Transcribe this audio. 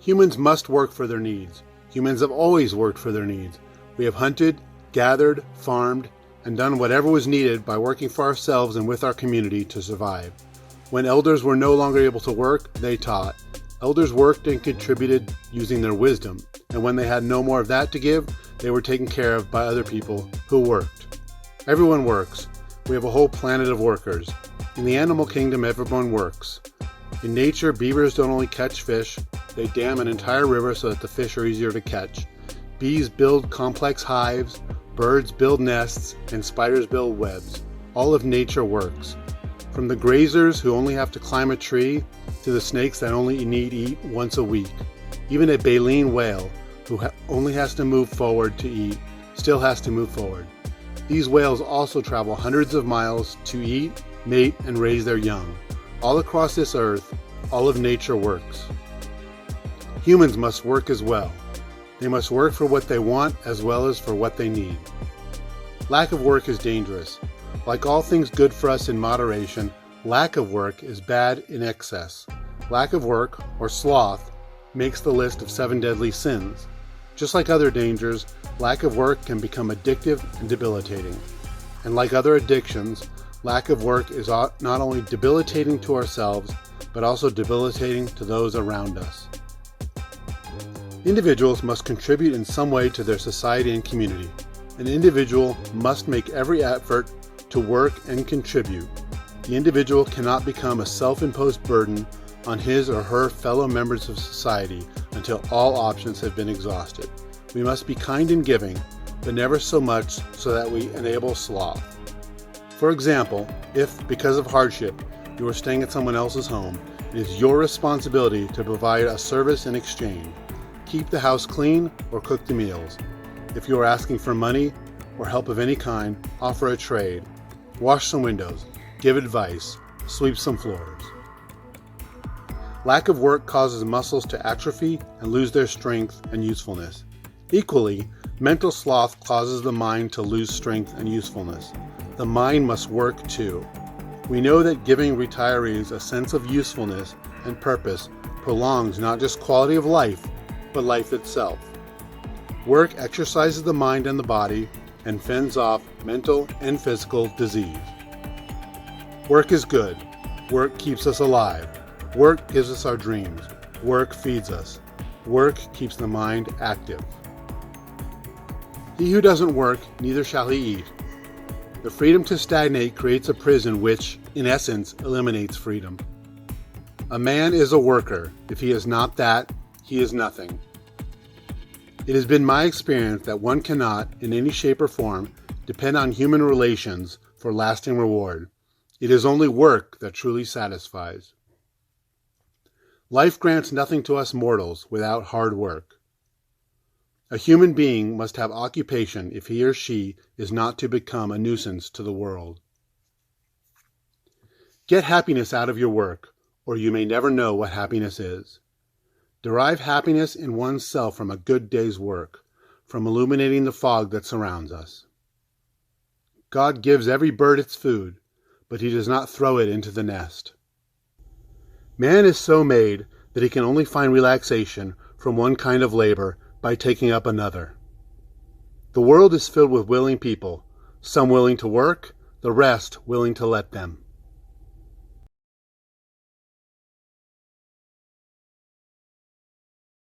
Humans must work for their needs. Humans have always worked for their needs. We have hunted, gathered, farmed, and done whatever was needed by working for ourselves and with our community to survive. When elders were no longer able to work, they taught. Elders worked and contributed using their wisdom, and when they had no more of that to give, they were taken care of by other people who worked. Everyone works. We have a whole planet of workers. In the animal kingdom, everyone works. In nature, beavers don't only catch fish, they dam an entire river so that the fish are easier to catch. Bees build complex hives, birds build nests, and spiders build webs. All of nature works. From the grazers who only have to climb a tree, to the snakes that only need eat once a week. Even a baleen whale, who only has to move forward to eat, still has to move forward. These whales also travel hundreds of miles to eat, mate, and raise their young. All across this earth, all of nature works. Humans must work as well. They must work for what they want as well as for what they need. Lack of work is dangerous. Like all things good for us in moderation, lack of work is bad in excess. Lack of work, or sloth, makes the list of 7 deadly sins. Just like other dangers, lack of work can become addictive and debilitating. And like other addictions, lack of work is not only debilitating to ourselves, but also debilitating to those around us. Individuals must contribute in some way to their society and community. An individual must make every effort to work and contribute. The individual cannot become a self-imposed burden on his or her fellow members of society until all options have been exhausted. We must be kind in giving, but never so much so that we enable sloth. For example, if, because of hardship, you are staying at someone else's home, it is your responsibility to provide a service in exchange. Keep the house clean or cook the meals. If you are asking for money or help of any kind, offer a trade. Wash some windows, give advice, sweep some floors. Lack of work causes muscles to atrophy and lose their strength and usefulness. Equally, mental sloth causes the mind to lose strength and usefulness. The mind must work too. We know that giving retirees a sense of usefulness and purpose prolongs not just quality of life, but life itself. Work exercises the mind and the body and fends off mental and physical disease. Work is good. Work keeps us alive. Work gives us our dreams. Work feeds us. Work keeps the mind active. He who doesn't work, neither shall he eat. The freedom to stagnate creates a prison which, in essence, eliminates freedom. A man is a worker. If he is not that, he is nothing. It has been my experience that one cannot, in any shape or form, depend on human relations for lasting reward. It is only work that truly satisfies. Life grants nothing to us mortals without hard work. A human being must have occupation if he or she is not to become a nuisance to the world. Get happiness out of your work, or you may never know what happiness is. Derive happiness in oneself from a good day's work, from illuminating the fog that surrounds us. God gives every bird its food, but he does not throw it into the nest. Man is so made that he can only find relaxation from one kind of labor by taking up another. The world is filled with willing people, some willing to work, the rest willing to let them.